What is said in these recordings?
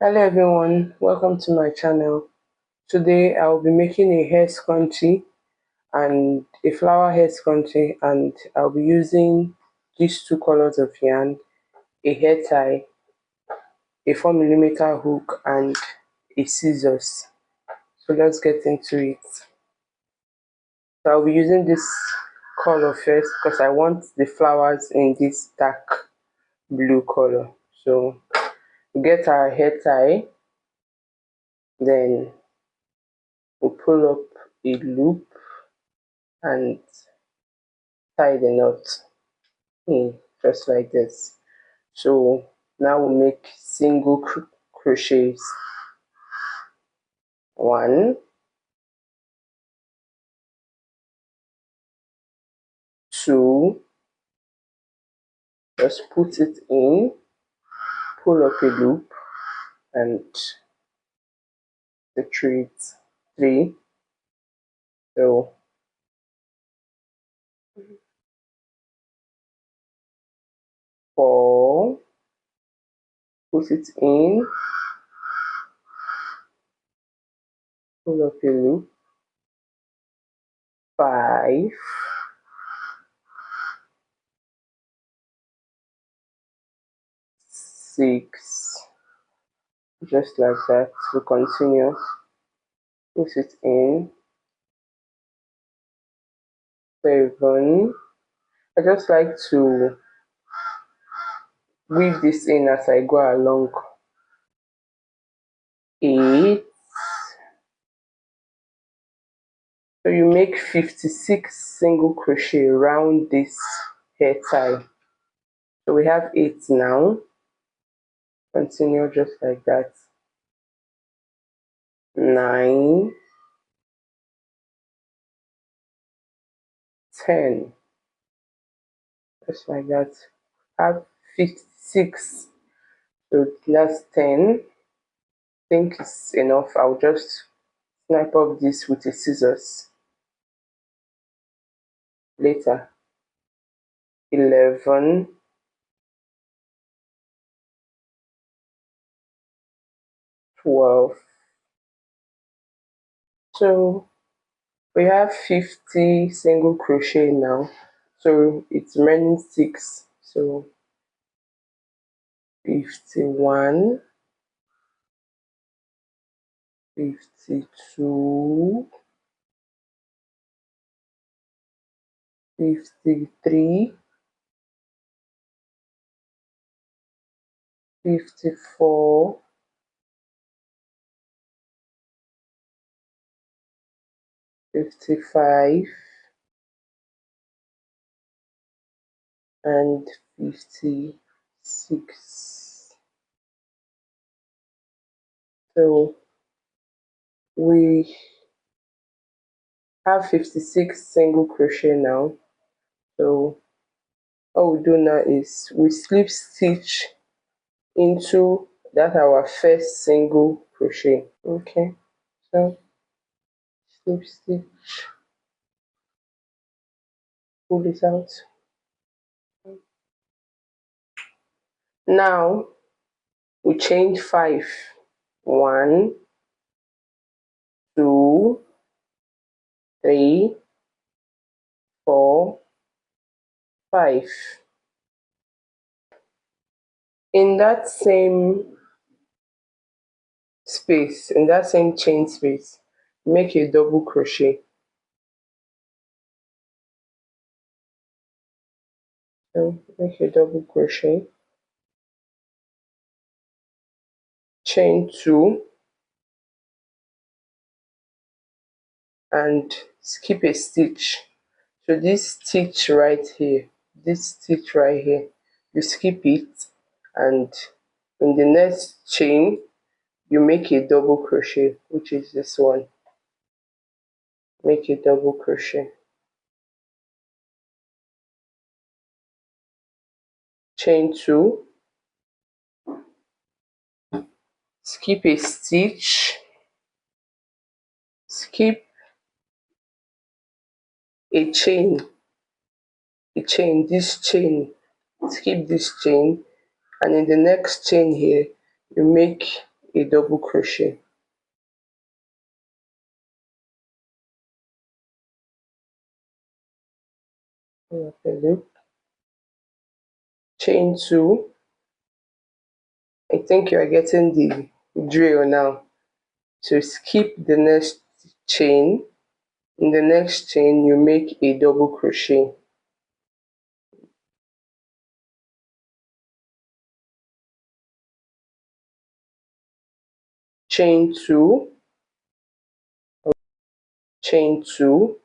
Hello everyone, welcome to my channel. Today I'll be making a hair scrunchie and a flower hair scrunchie, and I'll be using these two colors of yarn, a hair tie, a 4mm hook and a scissors. So let's get into it. So I'll be using this color first because I want the flowers in this dark blue color. So we get our hair tie, then we'll pull up a loop and tie the knot in just like this. So now we'll make single crochets. 1, 2, just put it in, pull up a loop and retreat. 3, so 4, put it in, pull up a loop. 5, 6, just like that. We continue, put it in. 7, I just like to weave this in as I go along. 8, so you make 56 single crochet around this hair tie. So we have 8 now. Continue just like that. 9, 10, just like that. Have 56, so that's 10. I think it's enough. I'll just snip off this with a scissors later. 11, 12, so we have 50 single crochet now, so it's remaining 6. So 51, 52, 53, 54, 55, and 56. So we have 56 single crochet now. So all we do now is we slip stitch into that our first single crochet. Okay, so slip stitch, pull it out. Now we chain 5. 1, 2, 3, 4, 5. In that same space, in that same chain space, make a double crochet. So make a double crochet, chain 2, and skip a stitch. So this stitch right here, you skip it, and in the next chain you make a double crochet, which is this one. Make a double crochet, chain 2, skip a stitch, skip a chain, this chain, skip this chain, and in the next chain here you make a double crochet. Pull up a loop, chain 2. I think you are getting the drill now. So skip the next chain. In the next chain, you make a double crochet. Chain 2, chain 2.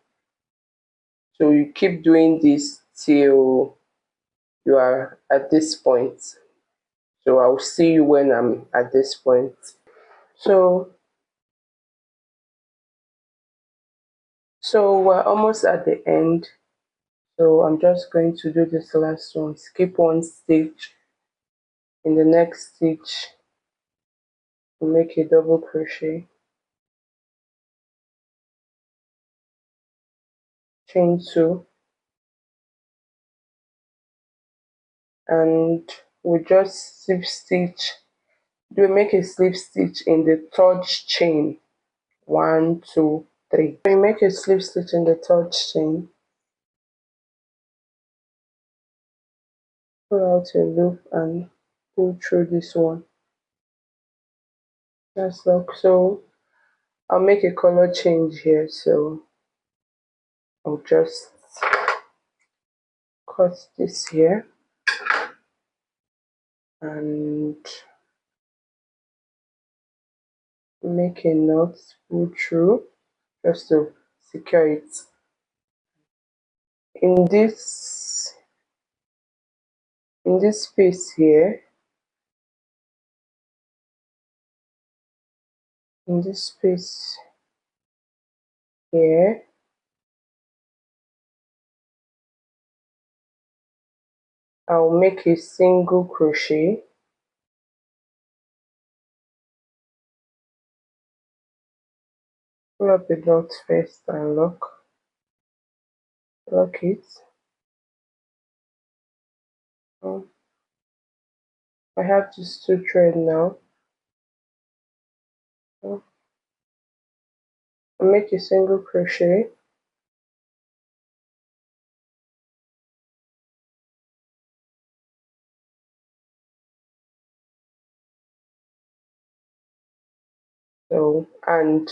So you keep doing this till you are at this point. So I'll see you when I'm at this point. So we're almost at the end. So I'm just going to do this last one. Skip one stitch. In the next stitch, make a double crochet. Chain 2. And we just slip stitch. We make a slip stitch in the third chain. 1, 2, 3. We make a slip stitch in the third chain. Pull out a loop and pull through this one. That's lock. So I'll make a color change here. So I'll just cut this here and make a knot, pull through just to secure it. In this space here, in this space here, I'll make a single crochet. Pull up the knot first and lock it. I have just 2 threads now. I'll make a single crochet. So, and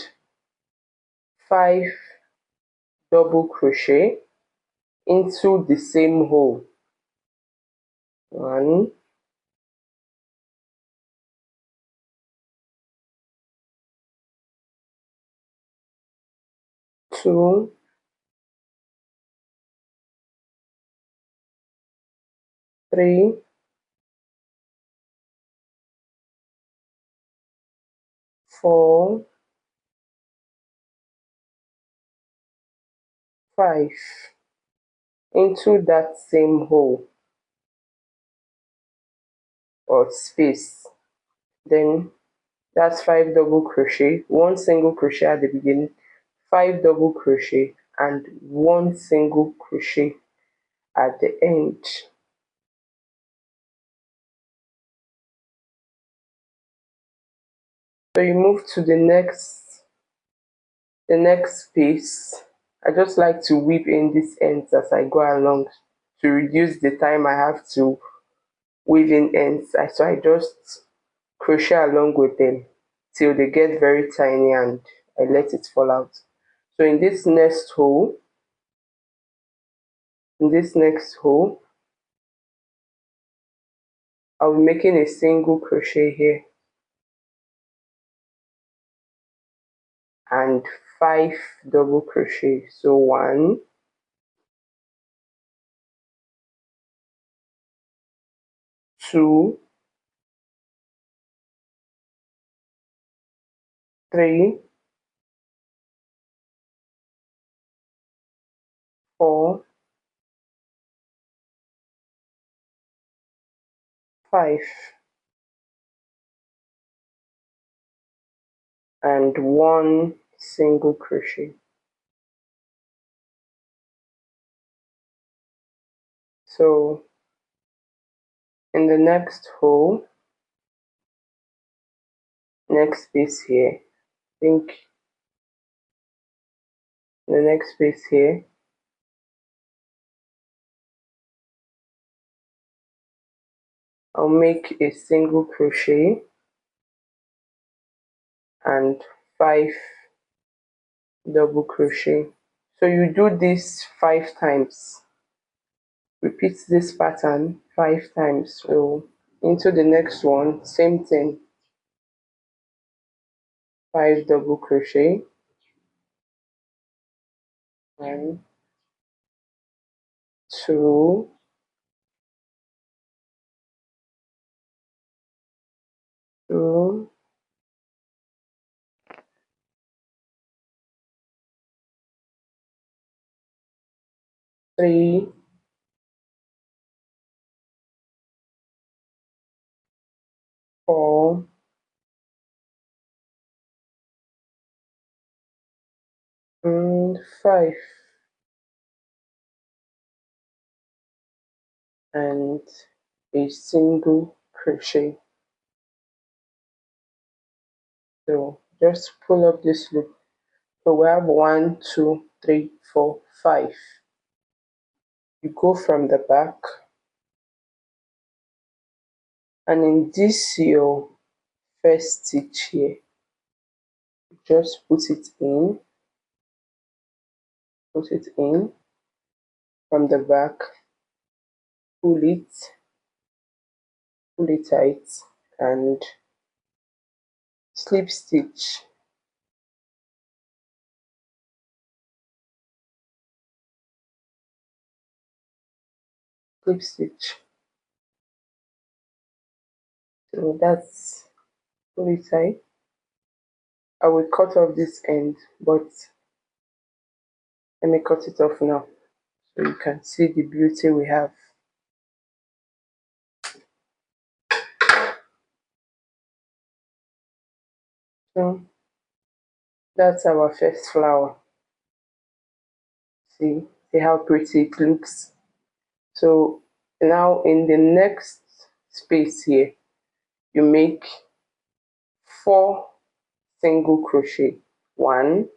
5 double crochet into the same hole. 1, 2, 3, 4, 5 into that same hole or space. Then that's 5 double crochet, 1 single crochet at the beginning, 5 double crochet and 1 single crochet at the end. So you move to the next piece. I just like to weave in these ends as I go along to reduce the time I have to weave in ends. So I just crochet along with them till they get very tiny and I let it fall out. So in this next hole, I'll be making a single crochet here and 5 double crochet. So 1, 2, 3, 4, 5 and 1 single crochet. So in the next hole, next space here, I think the next space here, I'll make a single crochet and 5 double crochet. So you do this 5 times. Repeat this pattern 5 times. So into the next one, same thing, 5 double crochet, 1, 2, 2, 3, 4, and 5, and a single crochet. So just pull up this loop. So we have 1, 2, 3, 4, 5. You go from the back, and in this your first stitch here, just put it in from the back, pull it tight, and slip stitch, slip stitch. So that's, pull it tight. I will cut off this end, but let me cut it off now so you can see the beauty we have. So that's our first flower. See how pretty it looks. So now in the next space here, you make 4 single crochet. 1,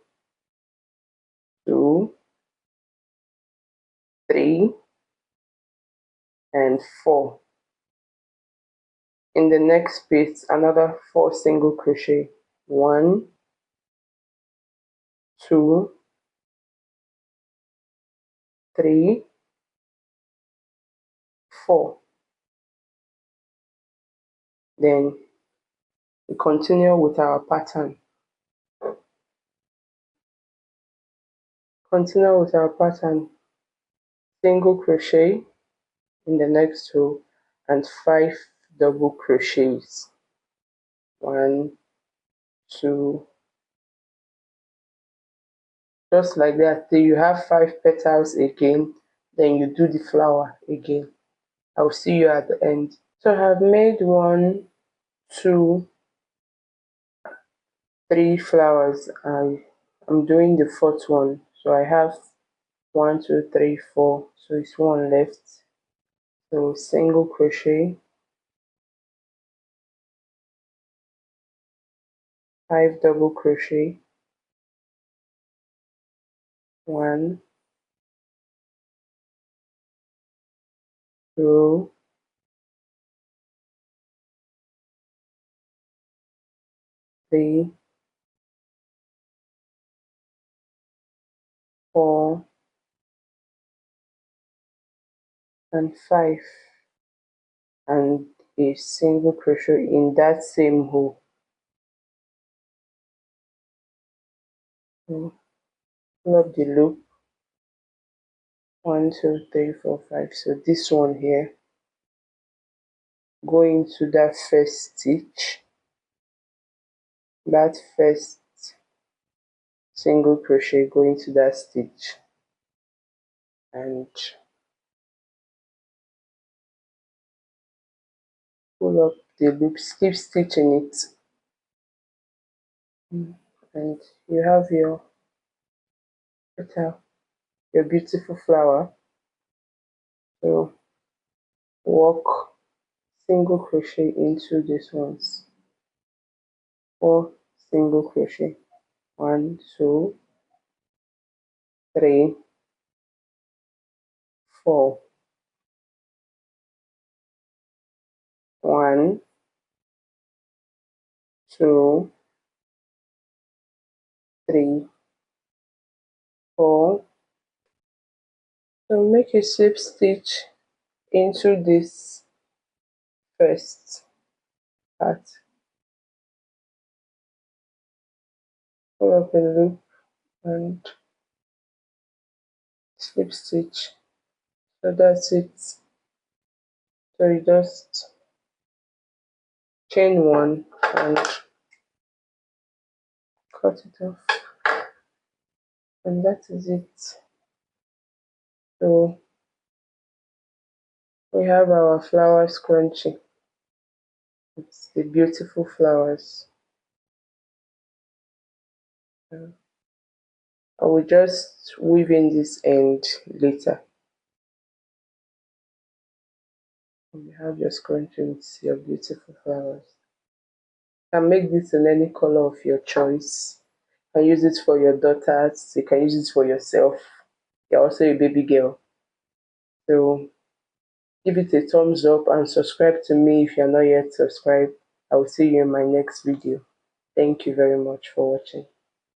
2, 3, and 4. In the next space, another 4 single crochet. 1, 2, 3, 4. Then we continue with our pattern. Single crochet in the next row and 5 double crochets. 1, 2, just like that till you have 5 petals again. Then you do the flower again. I'll see you at the end. So I have made 1, 2, 3 flowers, and I'm doing the 4th one. So I have 1, 2, 3, 4. So it's 1 left. So single crochet, 5 double crochet, 1, 2, 3, 4, and 5, and a single crochet in that same hole. Pull up the loop. 1, 2, 3, 4, 5. So this one here, go into that first stitch, that first single crochet, go into that stitch, and pull up the loop, skip stitch in it, and you have your petal, your beautiful flower. So work single crochet into these ones, 4 single crochet. 1, 2, 3, 4. 1, 2, 3, 4. So make a slip stitch into this first part. Pull up a loop and slip stitch. So that's it. So you just chain 1 and cut it off, and that is it. So we have our flower scrunchie. It's the beautiful flowers. I will just weave in this end later. You have your scrunchie with your beautiful flowers. You can make this in any color of your choice. You can use it for your daughters, you can use it for yourself. You're also a baby girl. So give it a thumbs up and subscribe to me if you're not yet subscribed. I will see you in my next video. Thank you very much for watching.